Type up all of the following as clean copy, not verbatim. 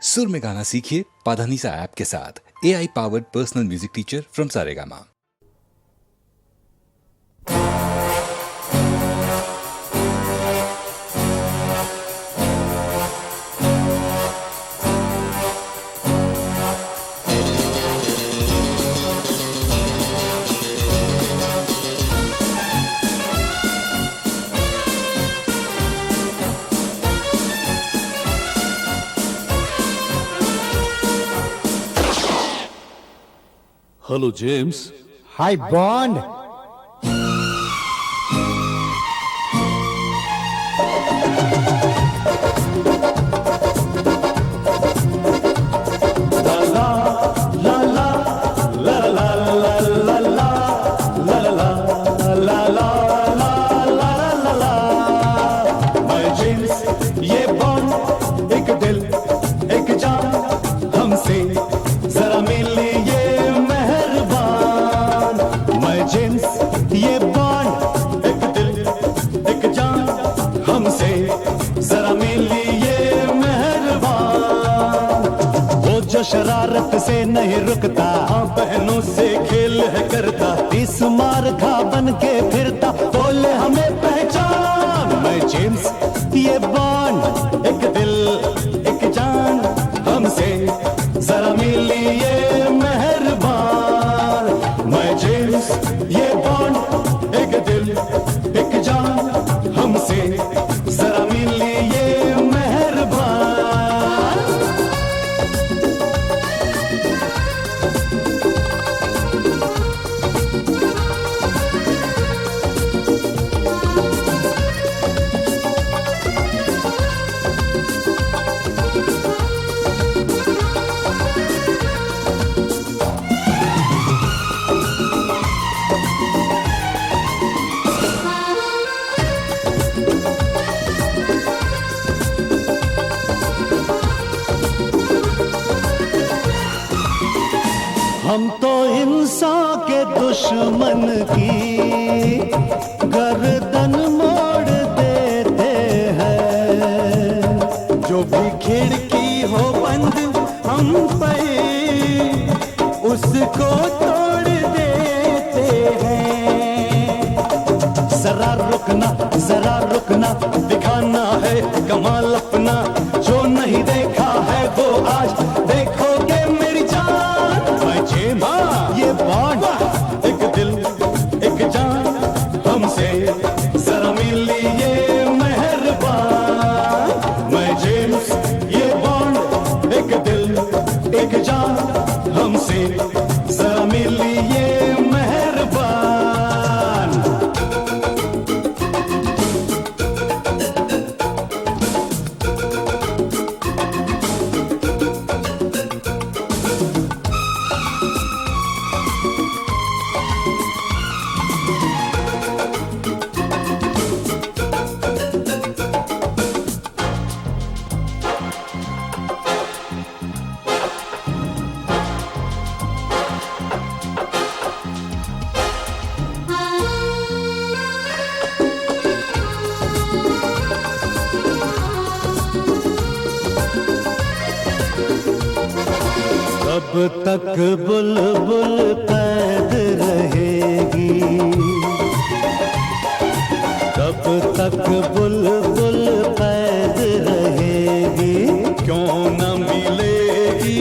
सुर में गाना सीखिए पाधानीसा ऐप के साथ। AI powered personal music teacher from Saregama. Hello, James. Hi, Bond. ये बॉन्ड एक दिल एक जान हमसे जरा मिलिए मेहरबान। मैं जेम्स ये बॉन्ड एक दिल एक जान हमसे जरा मिलिए मेहरबान। वो जो शरारत से नहीं रुकता, हाँ बहनों से खेल है करता, 30 मार खा बन के फिरता, बोले हमें पहचान। मैं जेम्स ये बॉन्ड एक दिल एक जान हमसे जरा मिलिए मेहरबान। मैं जेम्स ये बॉन्ड एक दिल एक जान हमसे जरा मिलिए मेहरबान। हम तो इंसान के दुश्मन की गर्दन मोड़ देते हैं। जो भी खिड़की हो बंद हम पे उसको तोड़ देते हैं। जरा रुकना दिखाना है कमाल अपना, जो नहीं देखा है वो आज देखोगे मेरी जान। मैं जेम्स ये बॉन्ड एक दिल एक जान हमसे जरा मिलिए मेहरबान। मैं जेम्स ये बॉन्ड एक दिल एक जान हमसे जरा मिलिए मेहरबान। कब तक बुलबुल कैद रहेगी, कब तक बुलबुल कैद रहेगी, क्यों न मिलेगी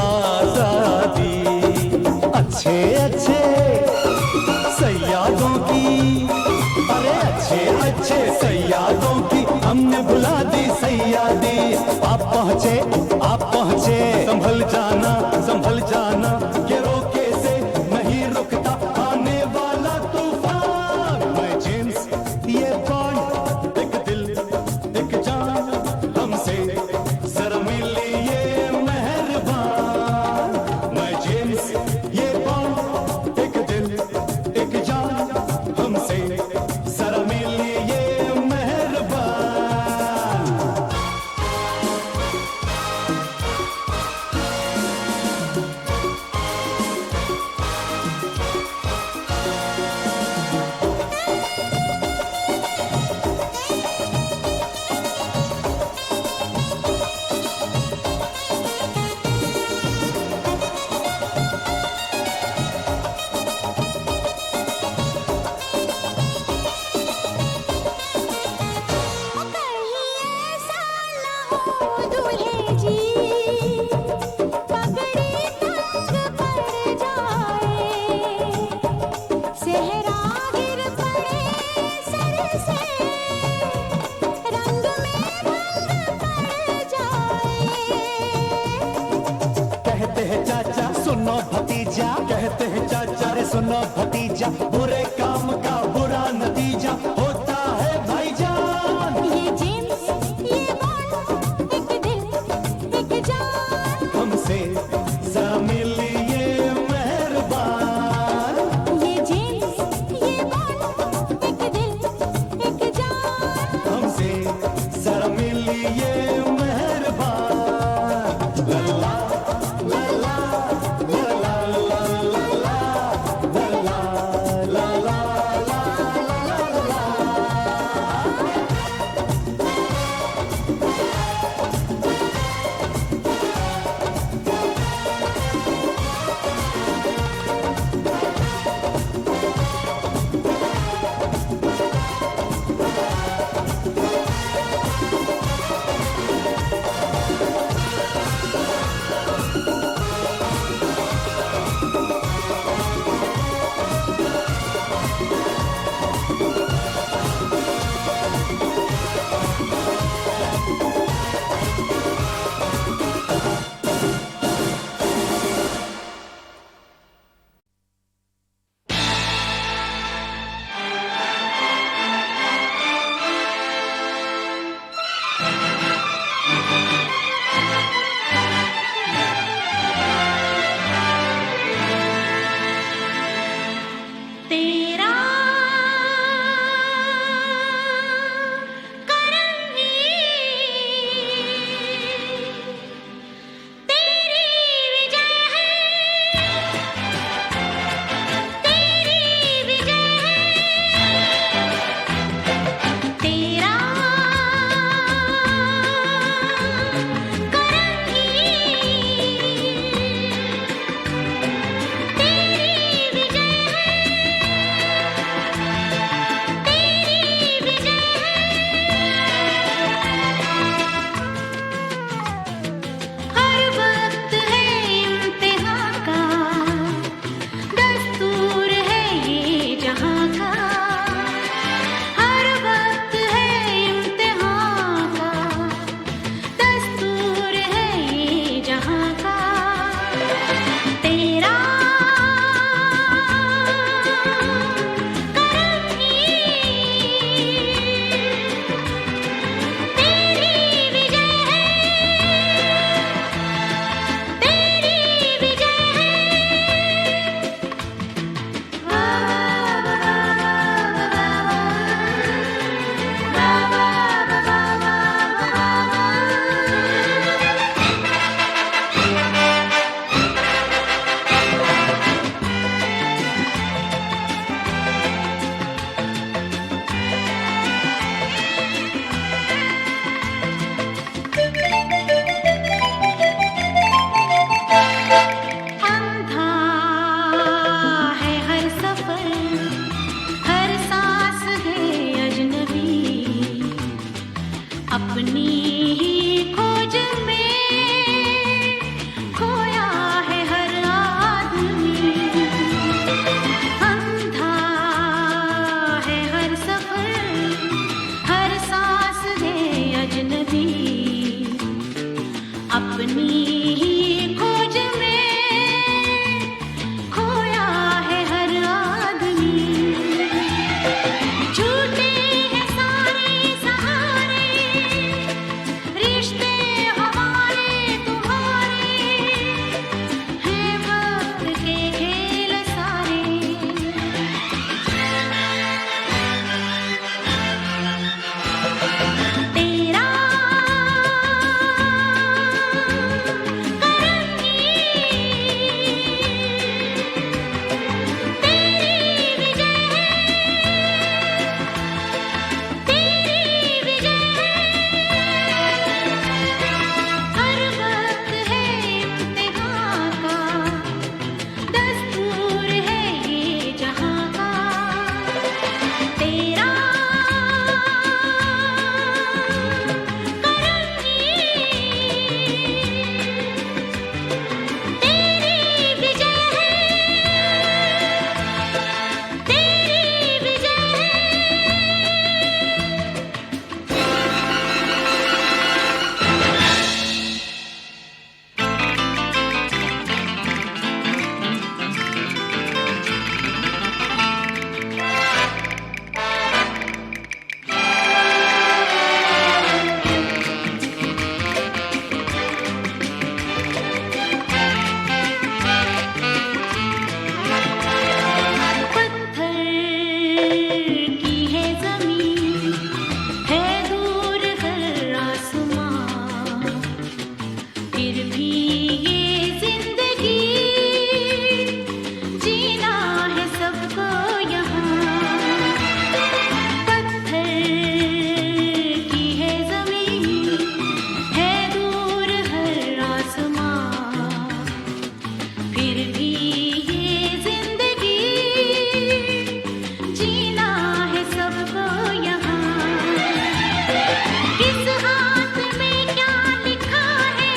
आजादी। अच्छे अच्छे सैयादों की, अरे अच्छे अच्छे सैयादों की हमने भुला दी सैयादी। आप पहुँचे संभल जाना ये रोके से नहीं रुकता आने वाला तूफान। मैं जेम्स ये बॉन्ड एक दिल एक जान हमसे जरा मिलिए मेहरबान। मैं जेम्स ये बॉन्ड एक दिल एक जान हमसे जरा मिलिए मेहरबान। सुनो भतीजा, कहते हैं चाचा रे सुनो भतीजा, बुरे काम का बुरा नतीजा होता है भाईजान। ये जेम्स ये बॉन्ड, एक दिल एक जान, हमसे जरा मिलिए मेहरबान। ये जेम्स ये बॉन्ड, एक दिल एक जान, हमसे जरा मिलिए मेहरबान। ला ला ला ला ला ला ला ला ला ला ला तेरा करम ही तेरी विजय है, तेरी विजय है, तेरा करम ही तेरी विजय है, तेरी विजय है। हर वक्त है इम्तिहान का, दस्तूर है ये जहां का। हर वक्त है इम्तिहान का, दस्तूर है ये जहां का। तेरा करम ही तेरी विजय है, तेरी विजय है। वा वा वा अंधा है हर सफर, हर सांस है अजनबी, अपनी ही खोज में खोया है हर आदमी। अंधा है हर सफर, हर सांस है अजनबी, अपनी ही खोज में खोया है हर आदमी। झूठे हैं सारे सहारे, रिश्ते हमारे तुम्हारे, हैं वक्त के खेल सारे। तेरा भी ये जिंदगी जीना है सबको यहाँ। पत्थर की है जमीन, है दूर हर आसमां, फिर भी ये जिंदगी जीना है सबको यहाँ। किस हाथ में क्या लिखा है,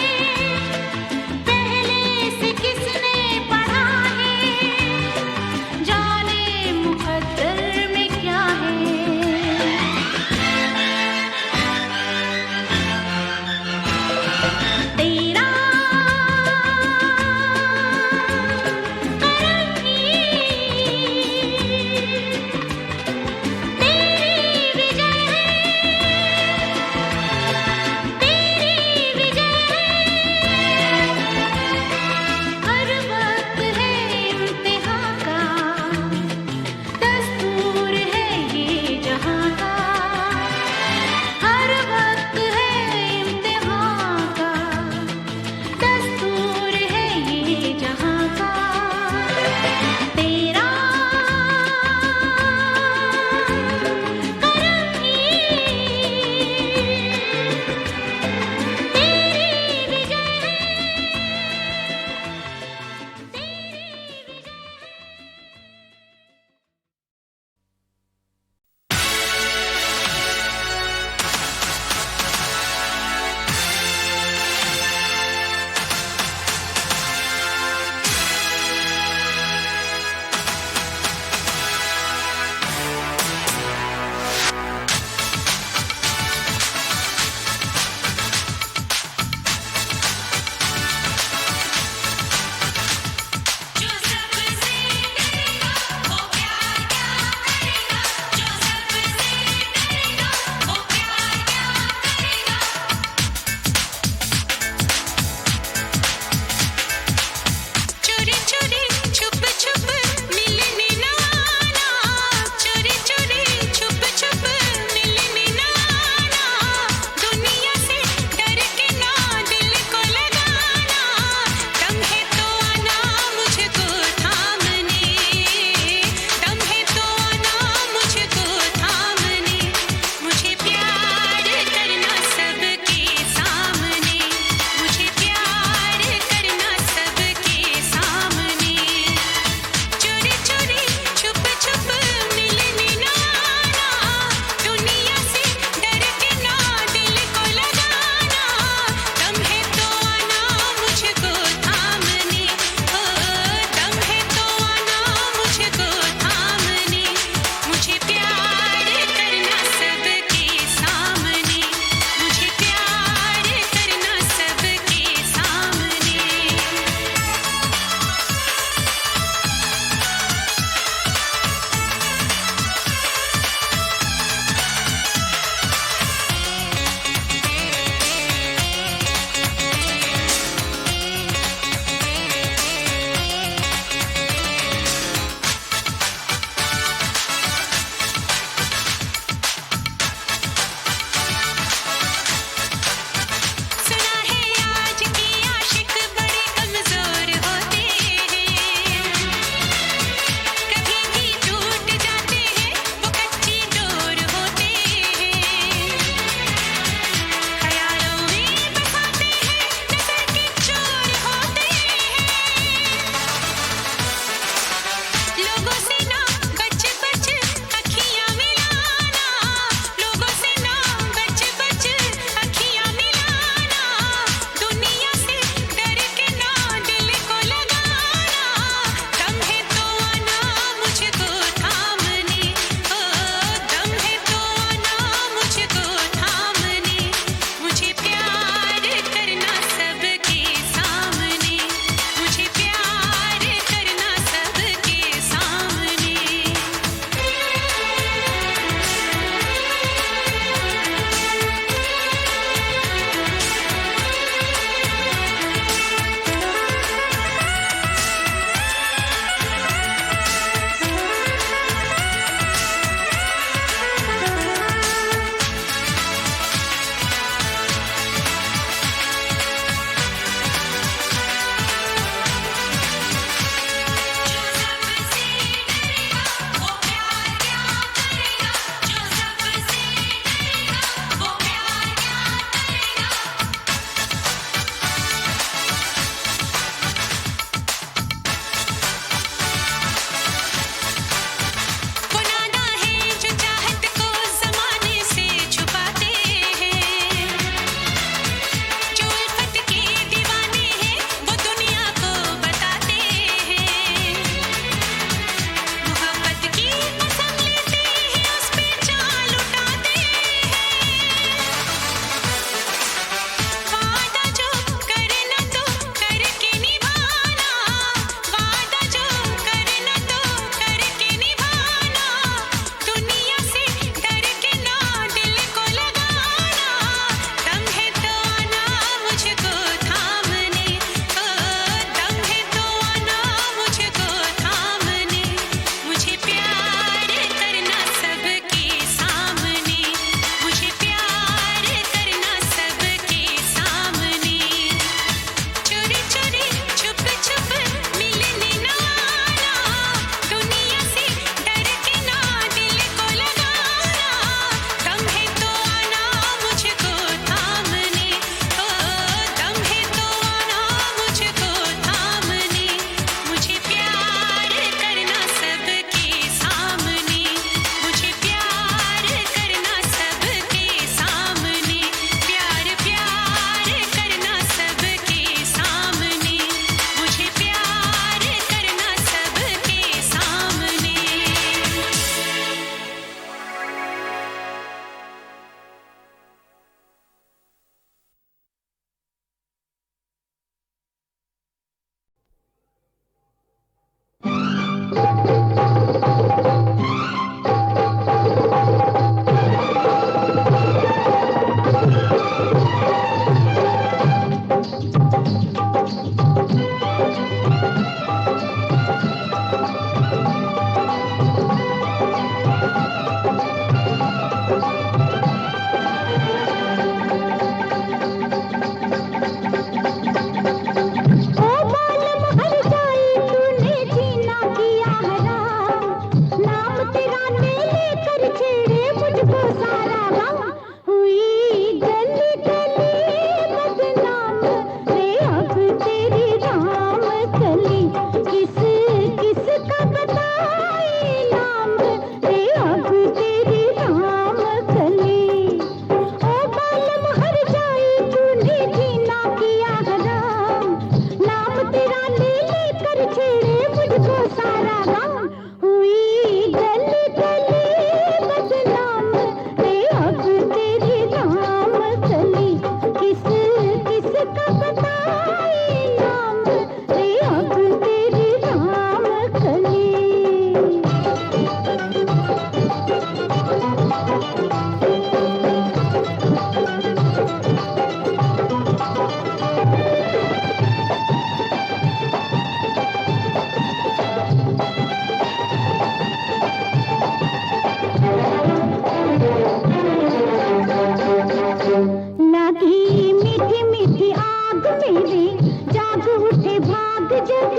उठे भाग जग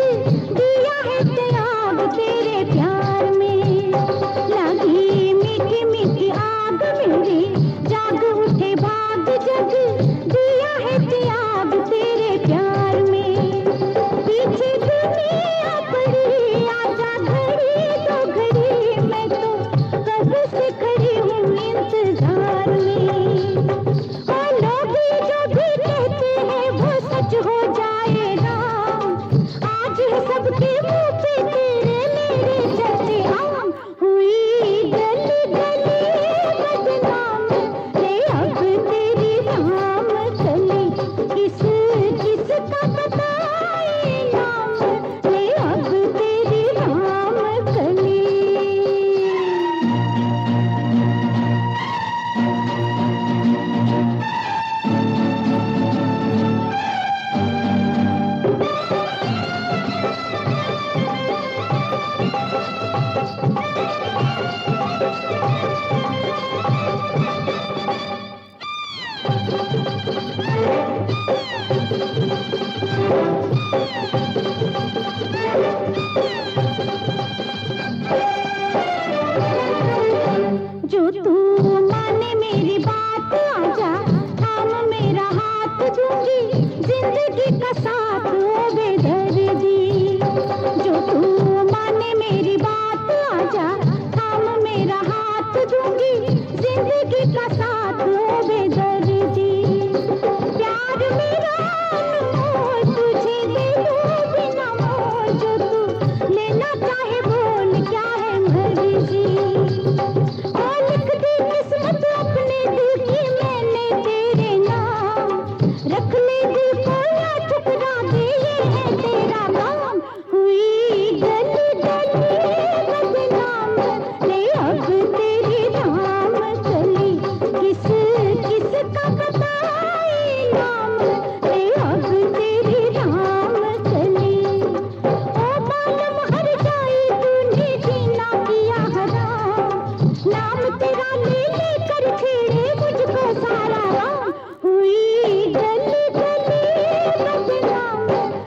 दिया है त्याग तेरे प्यार में लगी मीठी मीठी आग मेरी जाग उठे भाग जग दिया है त्याग तेरे प्यार में पीछे दुनिया पड़ी आजा घड़ी तो घड़ी मैं तो कब से खड़ी हूँ इंतजार में और लोग जो भी कहते हैं वो सच हो जाएगा आज है सबके मुंह पे तेरे मेरे चर्चे आम हुई गली गली बदनाम रे अब तेरी नाम चली किस किस का बताए नाम रे अब तेरी नाम चली जो तू माने मेरी बात आजा थाम मेरा हाथ दूंगी जिंदगी का साथ ओ बेदर्दी जो तू माने मेरी बात आजा थाम मेरा हाथ दूंगी जिंदगी का साथ ओ बेदर्दी प्यार मेरा अनमोल तुझे दे दूं बिना मोल जो तू लेना चाहे बोल क्या है मर्जी और लिख दी किस्मत अपने दिल की मैंने तेरे नाम रख ले दिल को या ठुकरा दे ये है तेरा काम हुई गली गली बदनाम रे अब तेरी नाम चली किस किस का बताए नाम रे अब तेरी नाम चली ओ मालूम हर जाए तूने जीना किया हराम नाम तेरा ले लेकर छेड़े मुझको सारा राम हुई गली गली बदनाम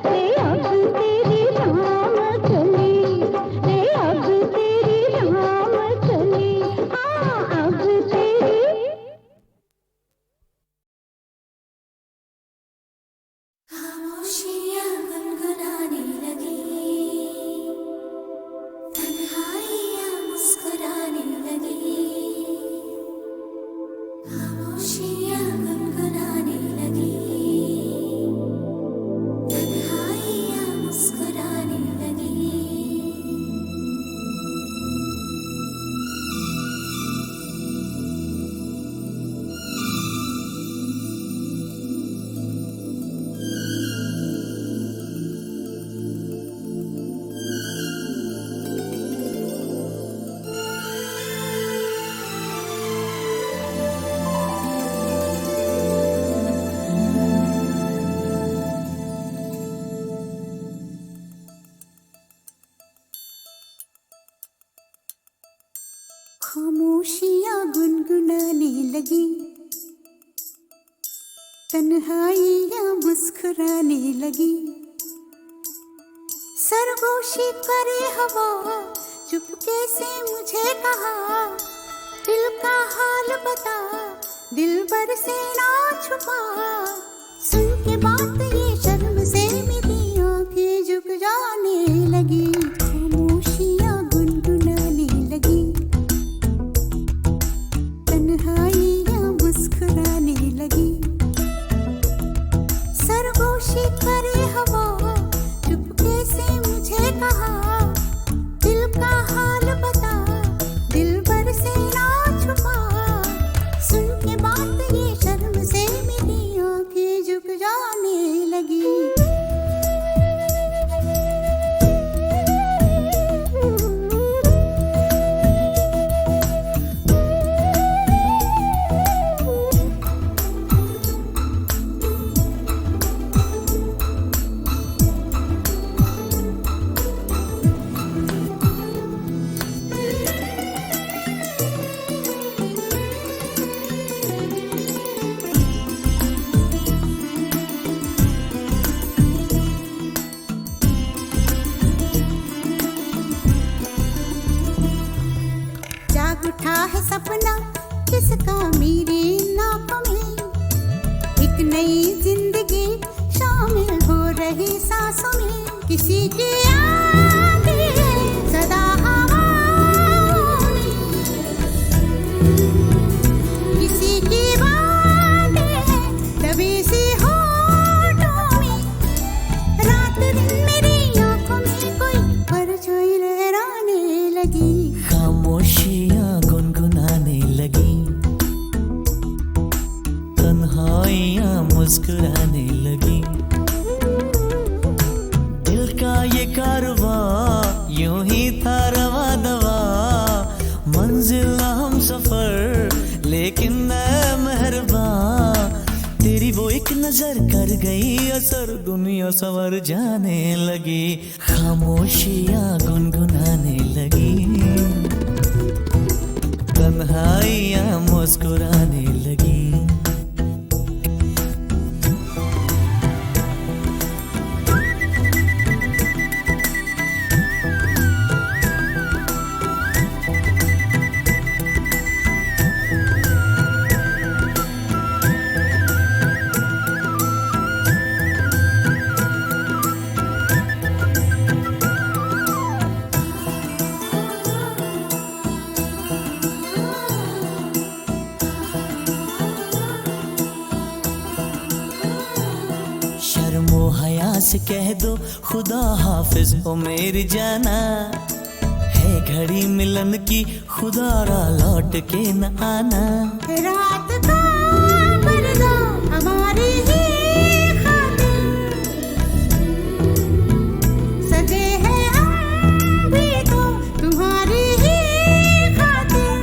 रे अब तेरी नाम चली रे अब तेरी नाम चली हाँ अब तेरी खामोशियाँ गुनगुनाने लगी तन्हाइयाँ मुस्कुराने लगी खामोशियाँ गुनगुनाने लगी तन्हाइयाँ मुस्कुराने लगी खामोशियाँ गुनगुनाने लगी तन्हाइयाँ मुस्कुराने लगी सरगोशी करे हवा चुपके से मुझे कहा दिल का हाल बता दिल भर से ना छुपा सुन के बात ये शर्म से मेरी आंखें झुक जाने लगी खामोशियाँ गुनगुनाने लगी तन्हाइयाँ मुस्कुराने लगी सरगोशी करे हवा चुपके से मुझे कहा दिल का हाल बता दिल भर से ना छुपा सुन के बात ये शर्म से मेरी आंखें झुक जाने किसी की आती है सदा हवाओं में, किसी की बातें हैं दबी सी होठों में, रात दिन मेरी आंखों में कोई परछाई लहराने लगी, खामोशियाँ गुनगुनाने लगी, तन्हाइयाँ मुस्कुराने लगी, दिल का ये कारवां यूं ही था रवा दवा, मंजिल हम सफर लेकिन मैं मेहरबान, तेरी वो एक नजर कर गई असर, दुनिया संवर जाने लगी, खामोशियाँ गुनगुनाने लगी, तन्हाइयाँ मुस्कुराने लगी। शर्मो हया से कह दो खुदा हाफिज हो मेरी जाना, है घड़ी मिलन की खुदा रा लौट के न आना, रात का पर्दा हमारी ही खातिर सजे हैं हम भी तो तुम्हारी ही खातिर,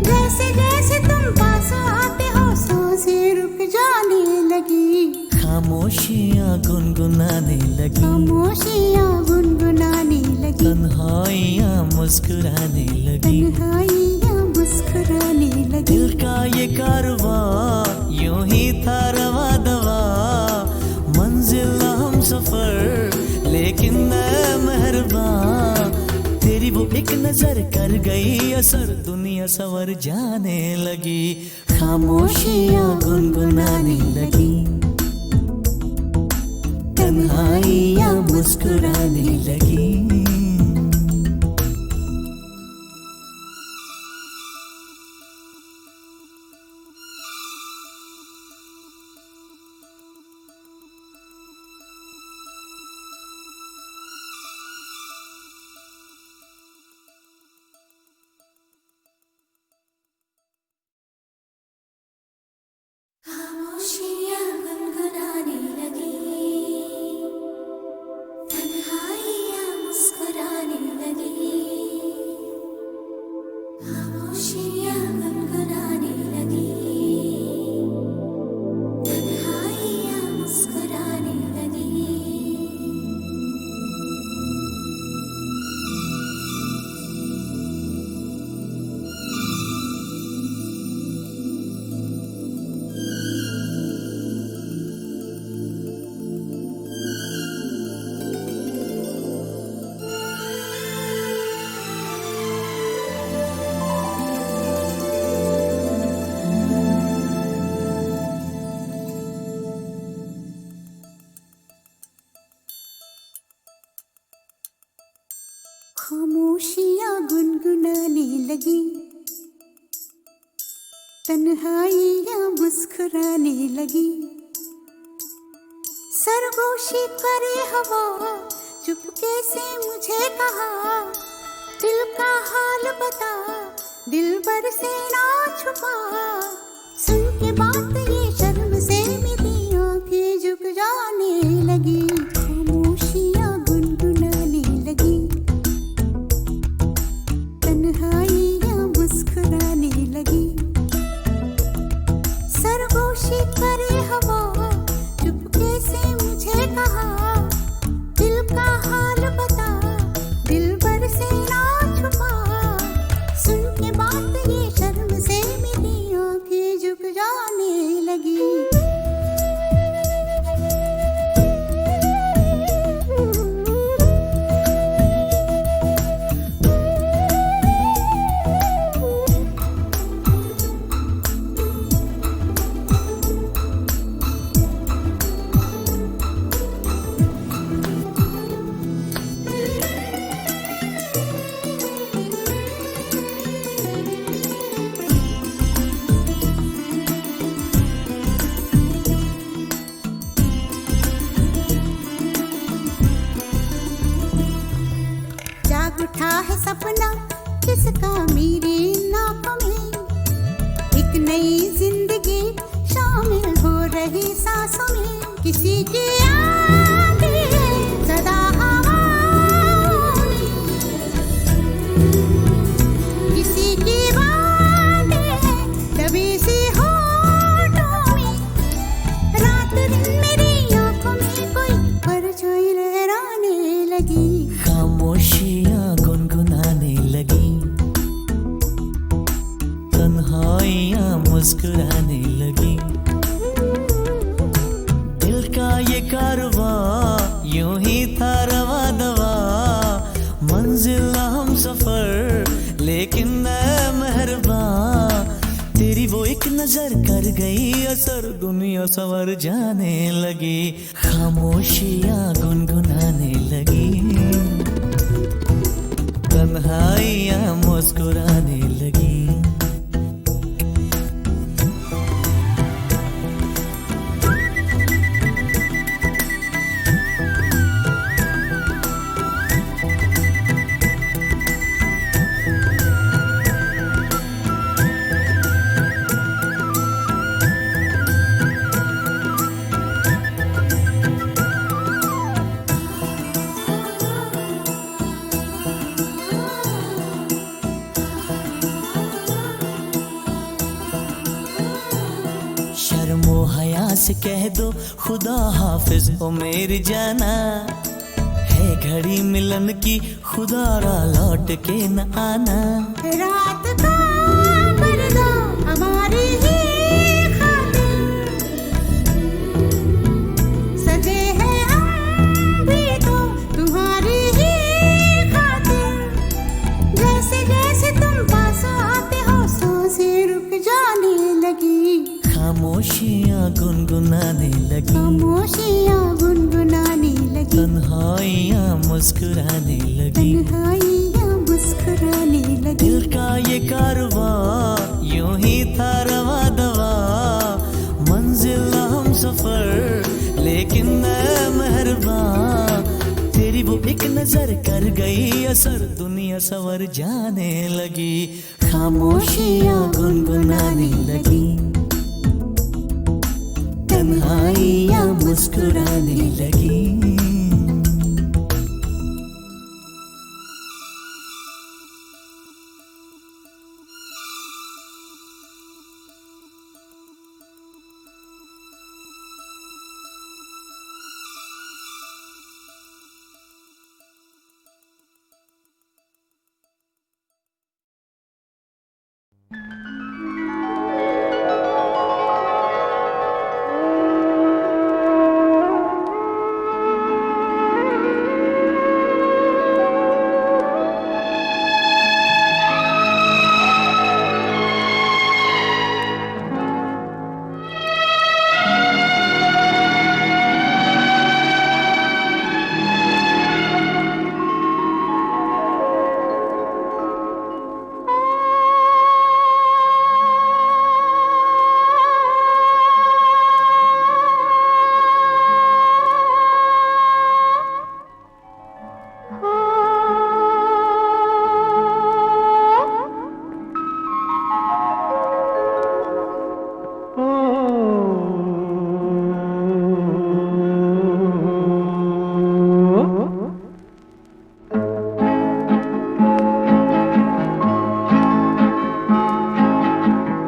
जैसे जैसे तुम पास आते हो सांसें रुक जाने लगी, खामोशियाँ गुनगुनाने लगी, खामोशियाँ गुनगुनाने लगी, तन्हाइयाँ मुस्कुराने लगी, तन्हाइयाँ मुस्कुराने लगी, दिल का ये कारवां यूं ही था रवा दवा, मंजिल हम सफर लेकिन मैं मेहरबान, तेरी वो एक नजर कर गई असर, दुनिया संवर जाने लगी, खामोशियाँ गुनगुनाने लगी, तन्हाइयाँ मुस्कुराने लगी। खामोशियाँ गुनगुनाने लगी, तन्हाइयाँ मुस्कुराने लगी, खामोशियाँ गुनगुनाने लगी, तन्हाइयाँ मुस्कुराने लगी। खामोशियाँ गुनगुनाने लगी, तन्हाइयाँ मुस्कुराने लगी, सरगोशी करे हवा चुपके से मुझे कहा, दिल का हाल बता दिलबर से ना छुपा, सुन के बात ये शर्म से मेरी आंखें झुक जाने लगी, खामोशियाँ गुनगुनाने लगी, तन्हाइयाँ मुस्कुराने लगी, सरगोशी करे हवा चुपके से मुझे कहा, दिल का हाल बता दिलबर से ना छुपा, सुन के बात ये शर्म से मेरी आंखें झुक जाने लगी। था है सपना किसका मेरी नाकों में। एक नई जिंदगी शामिल हो रही सांसों में। किसी की आती है सदा हवाओं में, किसी की बातें हैं दबी सी होठों में। रात दिन मेरी आंखों में कोई परछाई लहराने लगी। खामोशियाँ गुनगुनाने लगी, तन्हाइयाँ मुस्कुराने लगी। दिल का ये कारवां यूं ही था रवा दवा, मंजिल हम सफर लेकिन मैं मेहरबान। तेरी वो एक नजर कर गई असर, दुनिया संवर जाने लगी। खामोशियाँ गुनगुनाने लगी, तन्हाइयाँ मुस्कुराने लगी। शर्मो हया से कह दो खुदा हाफिज ओ मेरी जाना। है घड़ी मिलन की खुदारा लौट के न आना। रात का पर्दा हमारी ही खातिर सजे हैं हम भी तो तुम्हारी ही खातिर। जैसे जैसे तुम पास आते हो सांसें रुक जाने लगी। खामोशियाँ गुनगुनाने लगी, खामोशियाँ गुनगुनाने लगी। तन्हाइयाँ मुस्कुराने लगी। तन्हाइयाँ मुस्कुराने लगी। दिल का ये कारवां यूं ही था रवा दवा, मंजिल हम सफर लेकिन मैं मेहरबान। तेरी वो एक नजर कर गई असर, दुनिया संवर जाने लगी। खामोशियाँ गुनगुनाने लगी, तन्हाइयाँ मुस्कुराने लगी।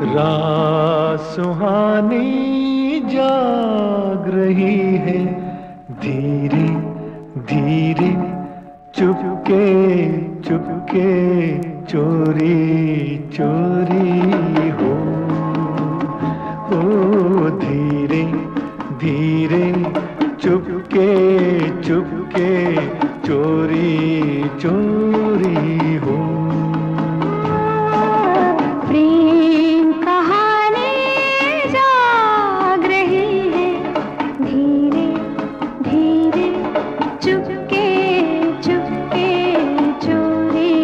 रात सुहानी जाग रही है धीरे धीरे, चुपके चुपके चोरी चोरी हो। ओ धीरे धीरे चुपके चुपके चोरी चोरी हो। प्रेम कहानी जाग रही है धीरे धीरे, चुपके चुपके चोरी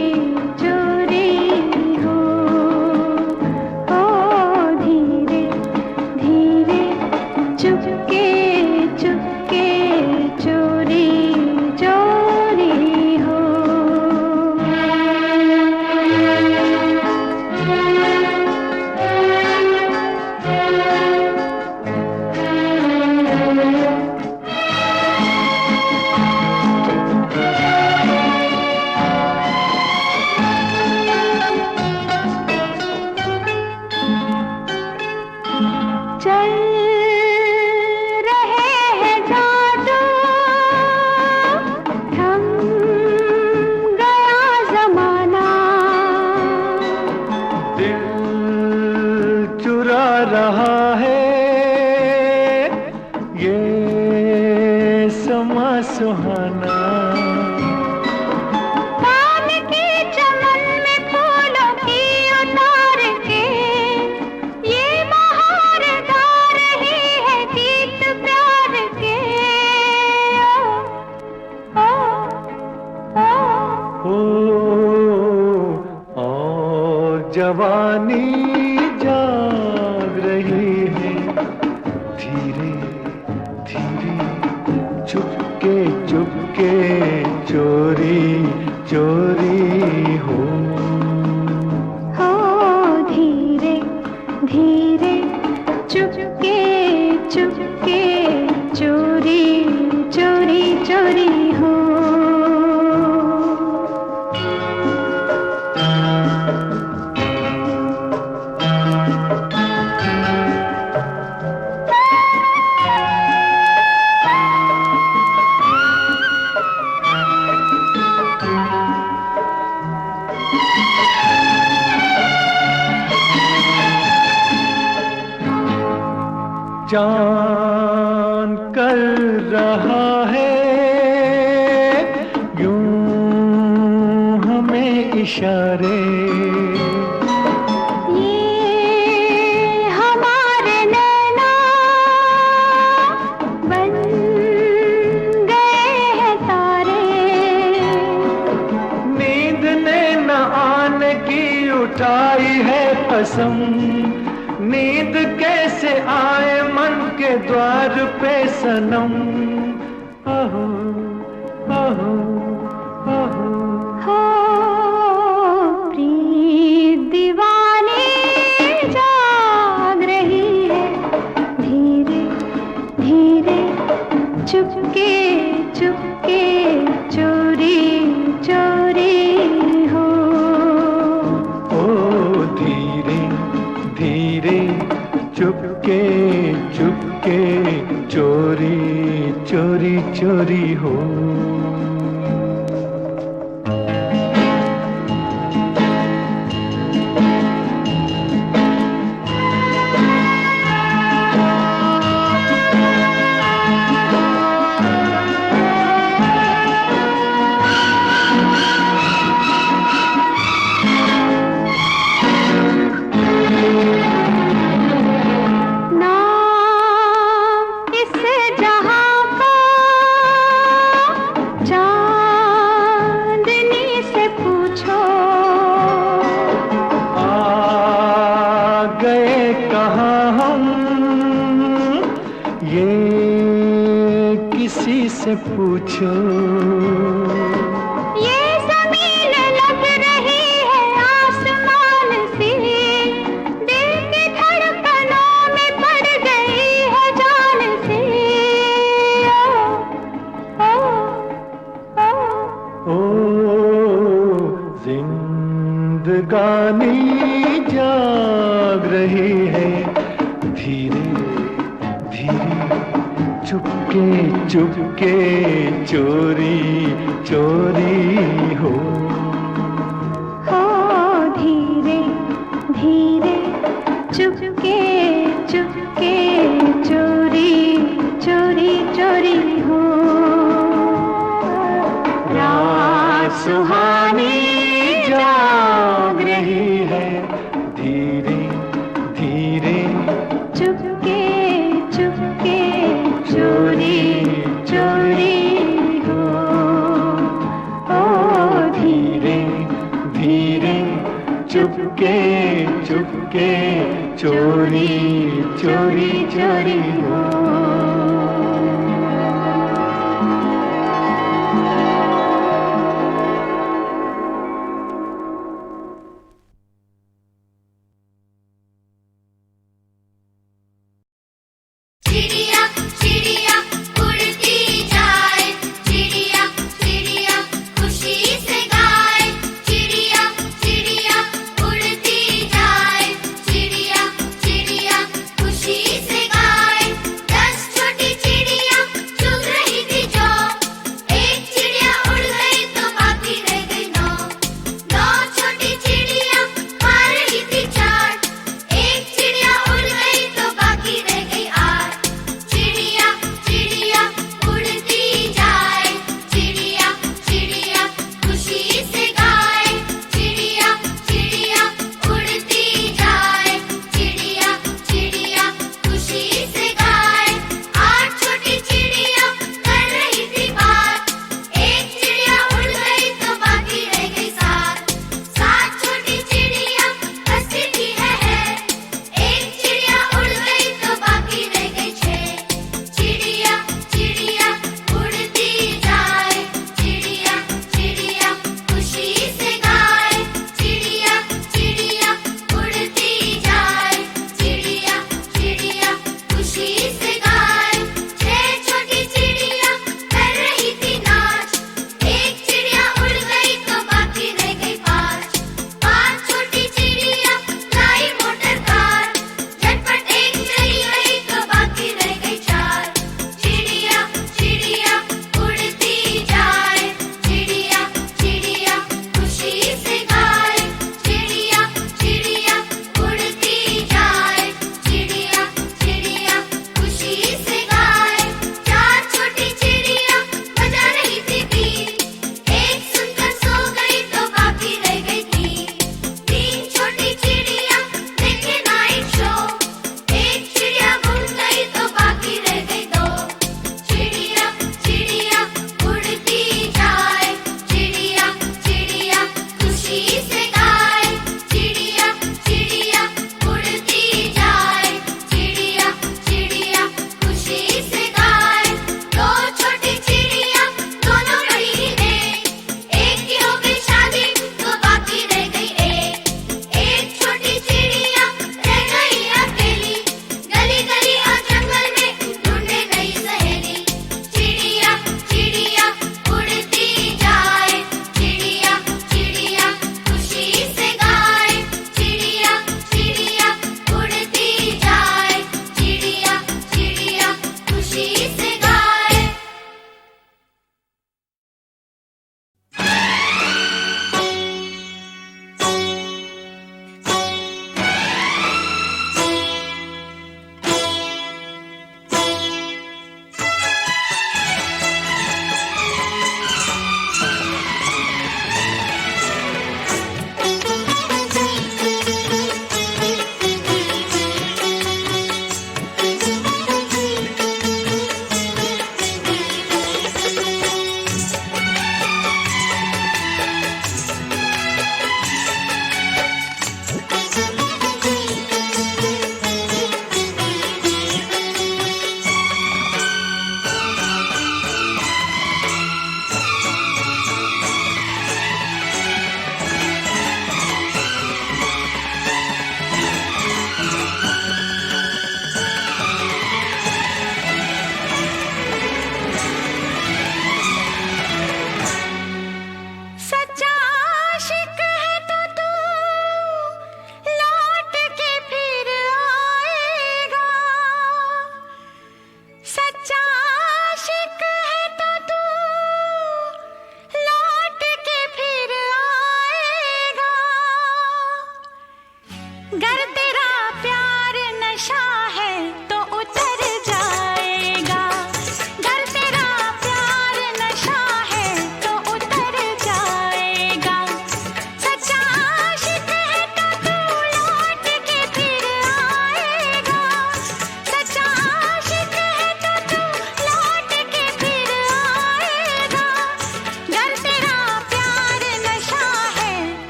चोरी हो। ओ धीरे धीरे चुपके चुपके चोरी चोरी हो। सुहाना। पान के चमन में फूलों की उतार के ये बहार गा रही है गीत प्यार के। ओ, और जवानी जाग रही है धीरे धीरे चुपके चुपके चोरी चोरी हो। धीरे धीरे चुपके चुपके चोरी चोरी चोरी हो। चांद कर रहा है यूं हमें इशारे। ये हमारे नैना बन गए हैं तारे। नींद ने न आने की उठाई है कसम। नींद कैसे आए मन के द्वार पे सनम। आहो आहो आहो हो प्रीत दीवानी जाग रही है धीरे धीरे चुपके चुपके चोरी चोरी हो। ओ धीरे धीरे चुपके चुपके चोरी चोरी चोरी हो। से पूछो। ये ज़मीन लग रही है आसमान सी, दिल की धड़कनों में पड़ गई है जान सी। ओ, ओ, ओ, ओ जिंदगानी जाग रही है धीरे धीरे चुपके चुपके चोरी चोरी हो धीरे धीरे चुपके चुपके चोरी चोरी चोरी हो। रात सुहानी जाग रही है धीरे धीरे चुपके चुपके चोरी चोरी हो। धीरे धीरे चुपके चुपके चोरी चोरी चोरी हो। चिड़िया चिड़िया उड़ती जाए, चिड़िया चिड़िया खुशी से गाए। चिड़िया चिड़िया उड़ती जाए, चिड़िया चिड़िया खुशी से गाए।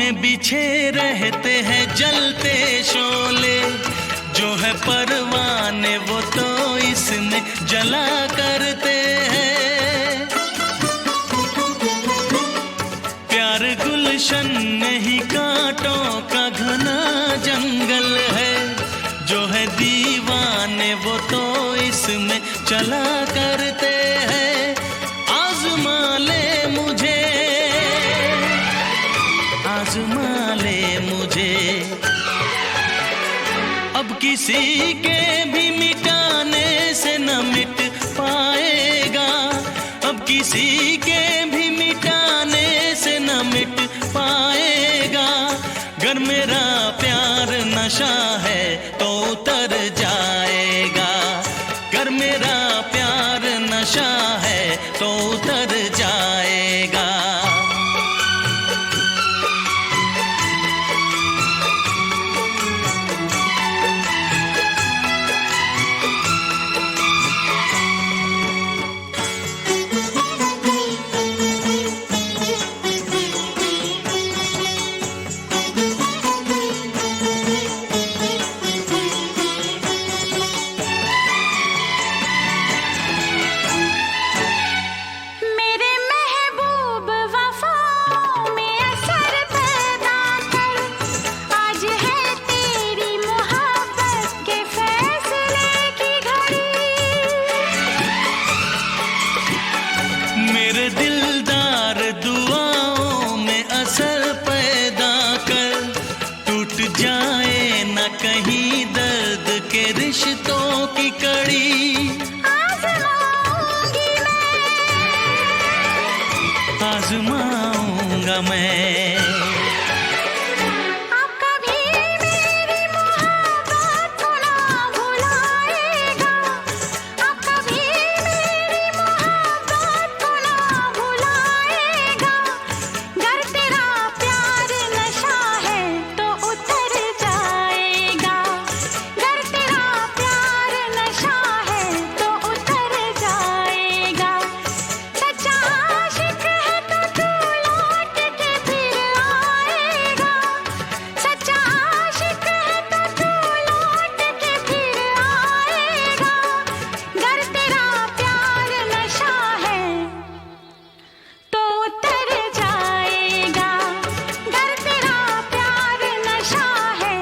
में बिछे रहते हैं जलते शोले, जो है परवाने वो तो इसमें जला करते हैं। प्यार गुलशन नहीं कांटों का घना जंगल है, जो है दीवाने वो तो इसमें चला करते हैं। आजमा ले मुझे, आजमा ले मुझे, अब किसी के भी मिटाने से न मिट पाएगा, अब किसी के भी मिटाने से न मिट पाएगा। गर मेरा प्यार नशा है तो उतर जाएगा, गर मेरा प्यार नशा है तो उतर जाएगा। मेरे महबूब वफाओं में असर पैदा कर, आज है तेरी मोहब्बत के फैसले की घड़ी। मेरे दिलदार दुआओं में असर पैदा कर, टूट जाए न कहीं दर्द के रिश्तों की कड़ी। आजमाऊंगी आजमाऊंगा मैं, अब कभी मेरी मोहब्बत को ना भुलाएगा, अब कभी मेरी मोहब्बत को ना भुलाएगा। गर तेरा प्यार नशा है तो उतर जाएगा, गर तेरा प्यार नशा है तो उतर जाएगा। सच्चा आशिक है तो तू लौट के फिर आएगा, सच्चा आशिक है तो तू लौट के फिर आएगा। गर तेरा प्यार नशा है तो उतर जाएगा, गर तेरा प्यार नशा है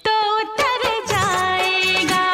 तो उतर जाएगा।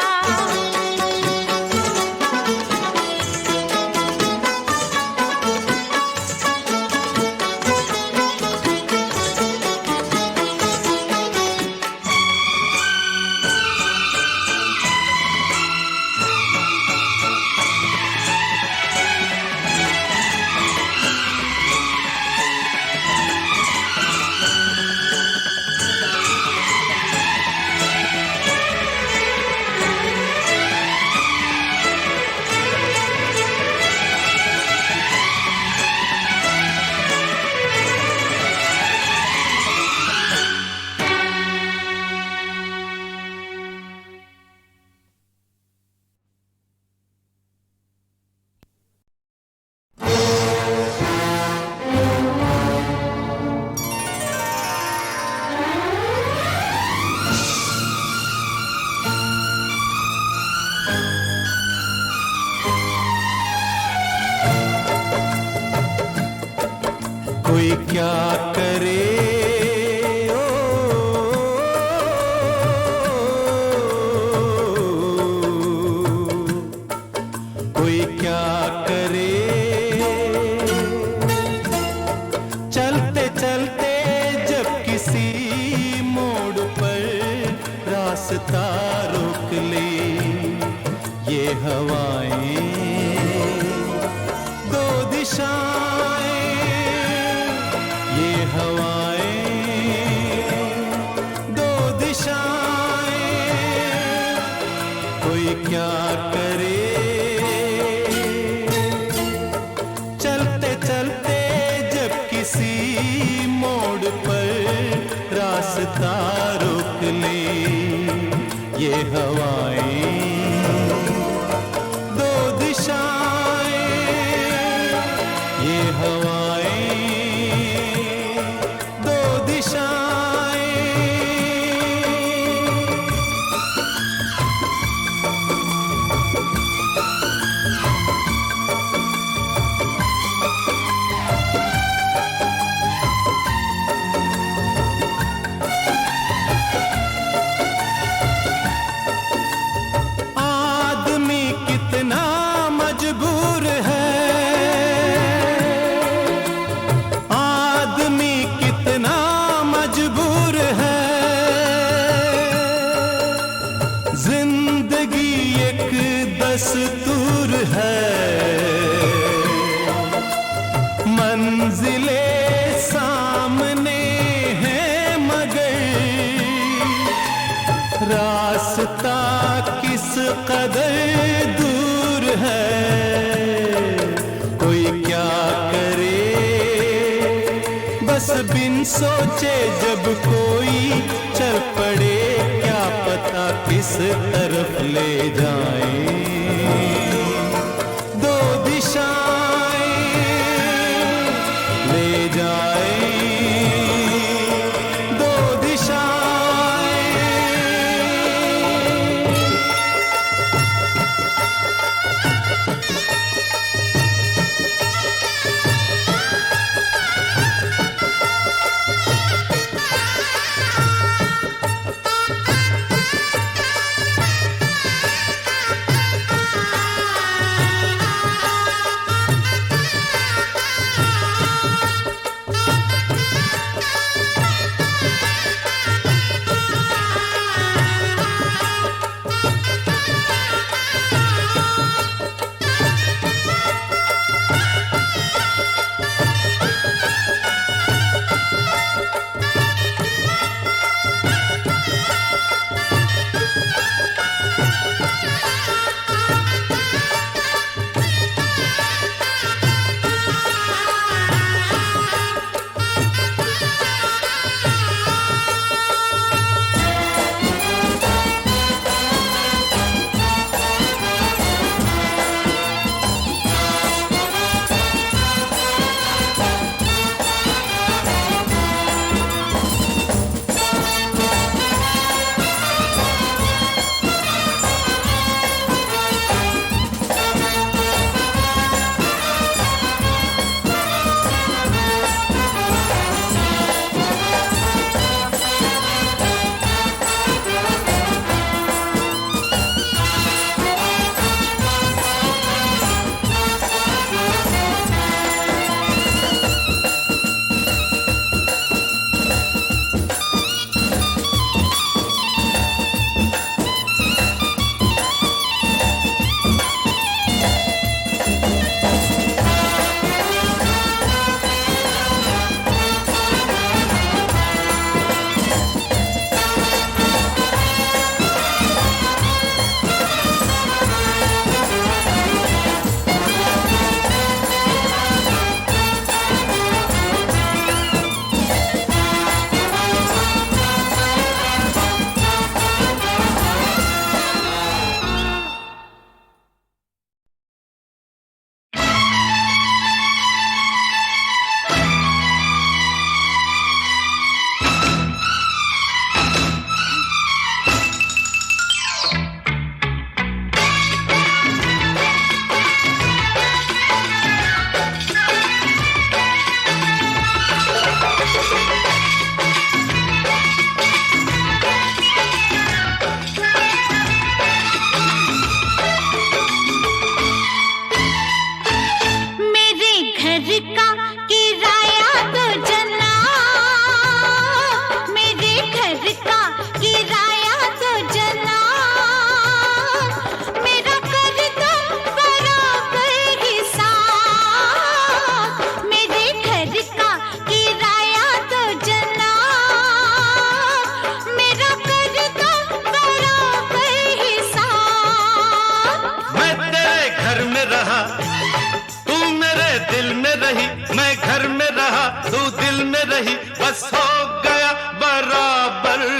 कोई क्या करे कोई क्या करे, चलते चलते जब किसी मोड़ पर रास्ता रोक ले, ये हवाएं दो दिशाएं, ये हवाएं दो दिशाएं, कोई क्या करे। चलते चलते जब किसी मोड़ पर रास्ता रोक ले, ये हवाएं दो दिशाएं, ये हवाएं कितना मजबूर है। जिंदगी एक दस्तूर है, मंजिले सामने है मगर रास्ता किस कदर दूर है। कोई क्या करे बस बिन सोचे जब कोई चल पड़े, क्या पता किस तरफ ले जाए। दो दिशाएं ले जाए, दो दिशाएं।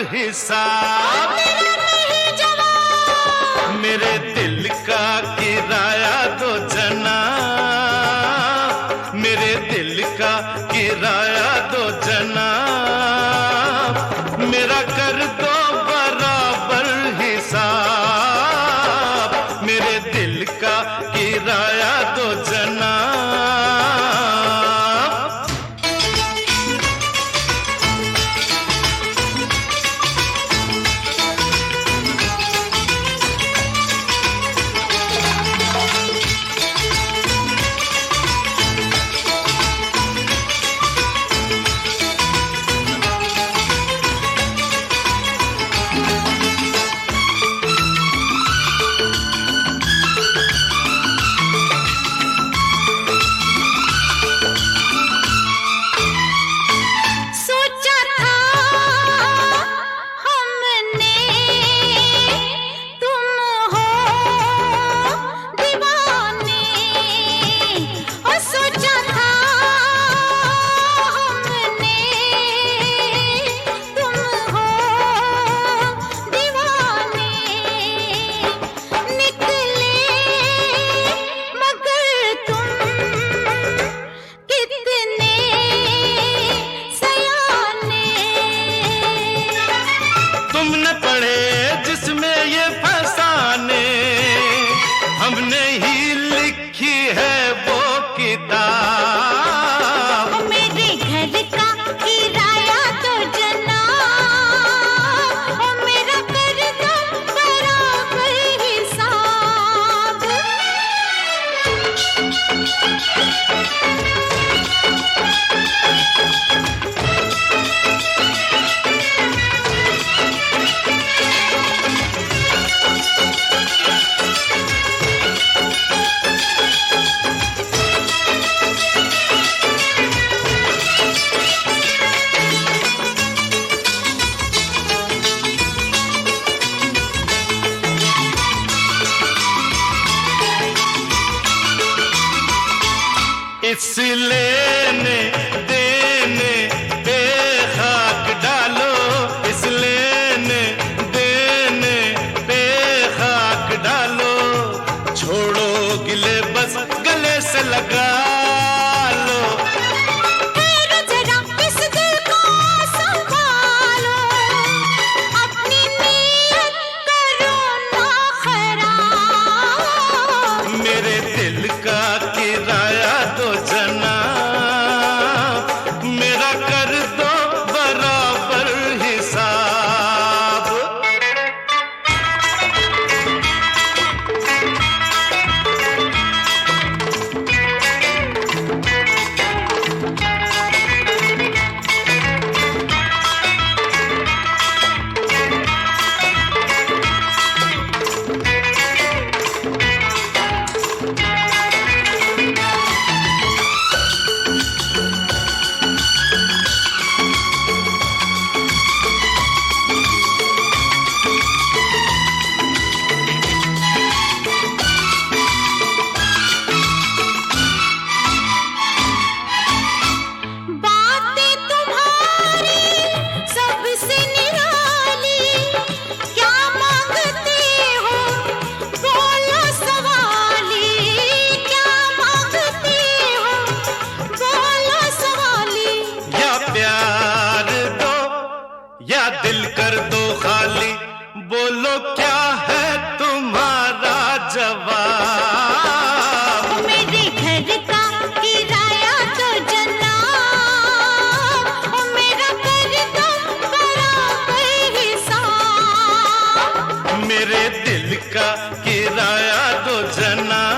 हिसाब मेरे दिल का किराया दो जनाब, मेरे दिल का किराया दो जनाब, मेरा कर दो बराबर हिसाब, मेरे दिल का किराया दो जनाब। इस लेने देने पे खाक डालो, इस लेने देने पे खाक डालो, छोड़ो गिले बस गले से लगा लो। ठहरो जरा इस दिल को संभालो, अपनी नीयत करो ना खराब। मेरे दिल का किराया दो जनाब, मेरा कर दो बराबर हिसाब। बातें तुम्हारी सबसे निराली, क्या मांगते हो बोलो सवाली, क्या मांगते हो बोलो सवाली। या प्यार दो या दिल कर दो खाली, बोलो क्या है तुम्हारा जवाब। मेरे घर का किराया तो जनाब, मेरा कर दो बराबर हिसाब। मेरे दिल का किराया दो जनाब,